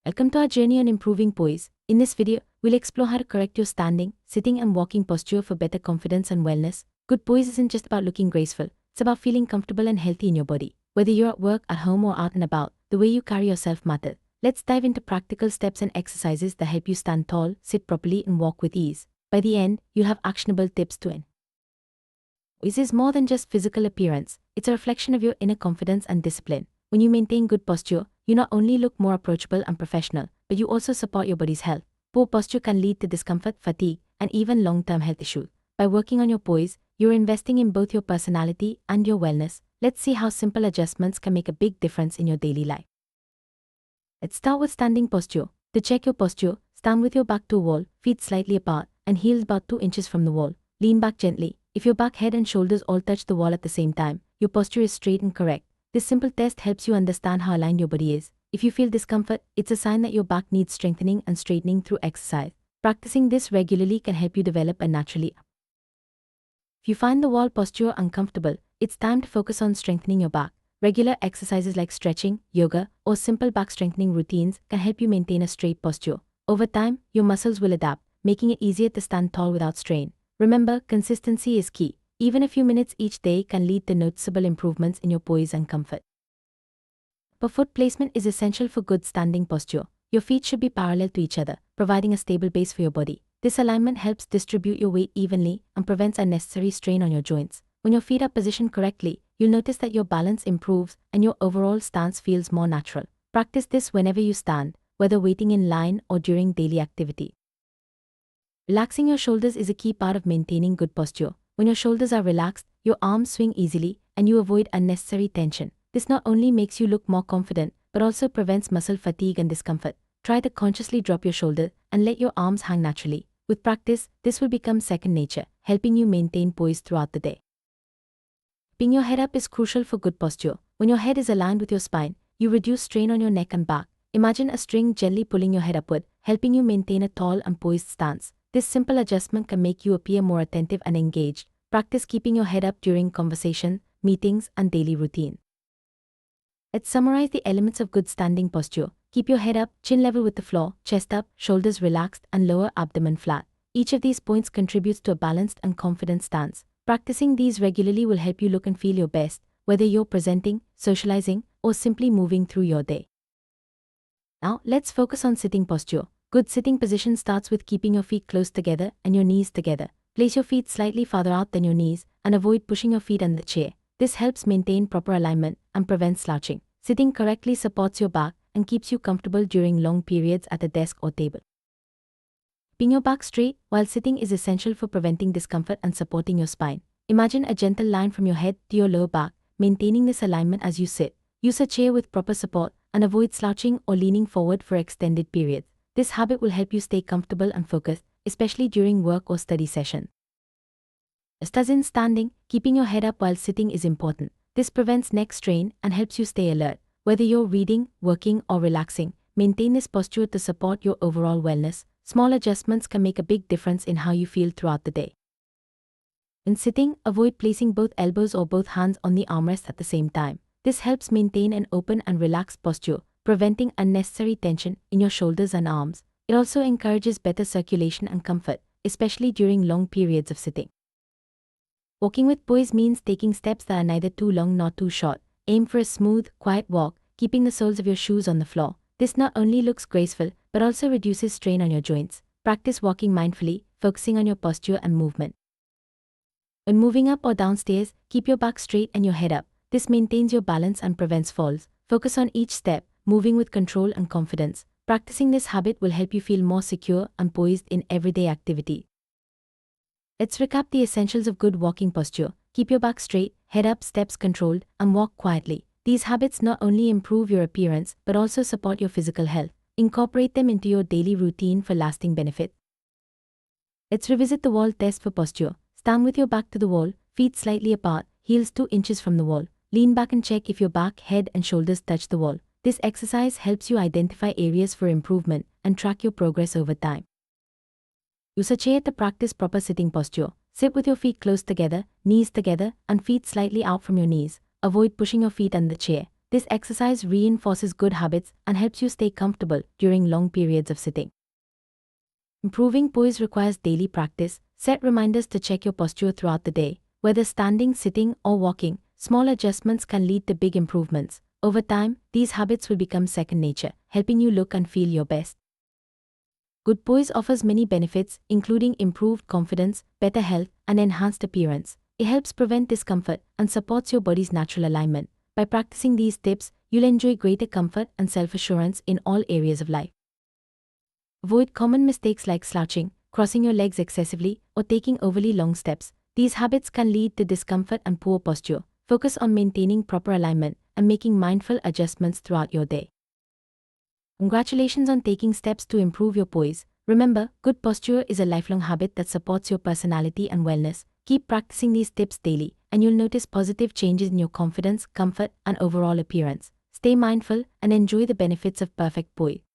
Welcome to our journey on improving poise. In this video, we'll explore how to correct your standing, sitting and walking posture for better confidence and wellness. Good poise isn't just about looking graceful, it's about feeling comfortable and healthy in your body. Whether you're at work, at home or out and about, the way you carry yourself matters. Let's dive into practical steps and exercises that help you stand tall, sit properly and walk with ease. By the end, you'll have actionable tips to end. Poise is more than just physical appearance, it's a reflection of your inner confidence and discipline. When you maintain good posture, you not only look more approachable and professional, but you also support your body's health. Poor posture can lead to discomfort, fatigue, and even long-term health issues. By working on your poise, you're investing in both your personality and your wellness. Let's see how simple adjustments can make a big difference in your daily life. Let's start with standing posture. To check your posture, stand with your back to a wall, feet slightly apart, and heels about 2 inches from the wall. Lean back gently. If your back, head, and shoulders all touch the wall at the same time, your posture is straight and correct. This simple test helps you understand how aligned your body is. If you feel discomfort, it's a sign that your back needs strengthening and straightening through exercise. Practicing this regularly can help you develop a naturally. If you find the wall posture uncomfortable, it's time to focus on strengthening your back. Regular exercises like stretching, yoga, or simple back strengthening routines can help you maintain a straight posture. Over time, your muscles will adapt, making it easier to stand tall without strain. Remember, consistency is key. Even a few minutes each day can lead to noticeable improvements in your poise and comfort. But foot placement is essential for good standing posture. Your feet should be parallel to each other, providing a stable base for your body. This alignment helps distribute your weight evenly and prevents unnecessary strain on your joints. When your feet are positioned correctly, you'll notice that your balance improves and your overall stance feels more natural. Practice this whenever you stand, whether waiting in line or during daily activity. Relaxing your shoulders is a key part of maintaining good posture. When your shoulders are relaxed, your arms swing easily and you avoid unnecessary tension. This not only makes you look more confident, but also prevents muscle fatigue and discomfort. Try to consciously drop your shoulder and let your arms hang naturally. With practice, this will become second nature, helping you maintain poise throughout the day. Keeping your head up is crucial for good posture. When your head is aligned with your spine, you reduce strain on your neck and back. Imagine a string gently pulling your head upward, helping you maintain a tall and poised stance. This simple adjustment can make you appear more attentive and engaged. Practice keeping your head up during conversation, meetings, and daily routine. Let's summarize the elements of good standing posture. Keep your head up, chin level with the floor, chest up, shoulders relaxed, and lower abdomen flat. Each of these points contributes to a balanced and confident stance. Practicing these regularly will help you look and feel your best, whether you're presenting, socializing, or simply moving through your day. Now, let's focus on sitting posture. Good sitting position starts with keeping your feet close together and your knees together. Place your feet slightly farther out than your knees and avoid pushing your feet under the chair. This helps maintain proper alignment and prevents slouching. Sitting correctly supports your back and keeps you comfortable during long periods at a desk or table. Keeping your back straight while sitting is essential for preventing discomfort and supporting your spine. Imagine a gentle line from your head to your lower back, maintaining this alignment as you sit. Use a chair with proper support and avoid slouching or leaning forward for extended periods. This habit will help you stay comfortable and focused, especially during work or study session. Just as in standing, keeping your head up while sitting is important. This prevents neck strain and helps you stay alert. Whether you're reading, working, or relaxing, maintain this posture to support your overall wellness. Small adjustments can make a big difference in how you feel throughout the day. In sitting, avoid placing both elbows or both hands on the armrest at the same time. This helps maintain an open and relaxed posture, preventing unnecessary tension in your shoulders and arms. It also encourages better circulation and comfort, especially during long periods of sitting. Walking with poise means taking steps that are neither too long nor too short. Aim for a smooth, quiet walk, keeping the soles of your shoes on the floor. This not only looks graceful, but also reduces strain on your joints. Practice walking mindfully, focusing on your posture and movement. When moving up or downstairs, keep your back straight and your head up. This maintains your balance and prevents falls. Focus on each step, moving with control and confidence. Practicing this habit will help you feel more secure and poised in everyday activity. Let's recap the essentials of good walking posture. Keep your back straight, head up, steps controlled, and walk quietly. These habits not only improve your appearance but also support your physical health. Incorporate them into your daily routine for lasting benefit. Let's revisit the wall test for posture. Stand with your back to the wall, feet slightly apart, heels 2 inches from the wall. Lean back and check if your back, head, and shoulders touch the wall. This exercise helps you identify areas for improvement and track your progress over time. Use a chair to practice proper sitting posture. Sit with your feet close together, knees together, and feet slightly out from your knees. Avoid pushing your feet under the chair. This exercise reinforces good habits and helps you stay comfortable during long periods of sitting. Improving poise requires daily practice. Set reminders to check your posture throughout the day. Whether standing, sitting, or walking, small adjustments can lead to big improvements. Over time, these habits will become second nature, helping you look and feel your best. Good poise offers many benefits, including improved confidence, better health, and enhanced appearance. It helps prevent discomfort and supports your body's natural alignment. By practicing these tips, you'll enjoy greater comfort and self-assurance in all areas of life. Avoid common mistakes like slouching, crossing your legs excessively, or taking overly long steps. These habits can lead to discomfort and poor posture. Focus on maintaining proper alignment and making mindful adjustments throughout your day. Congratulations on taking steps to improve your poise. Remember, good posture is a lifelong habit that supports your personality and wellness. Keep practicing these tips daily, and you'll notice positive changes in your confidence, comfort, and overall appearance. Stay mindful and enjoy the benefits of perfect poise.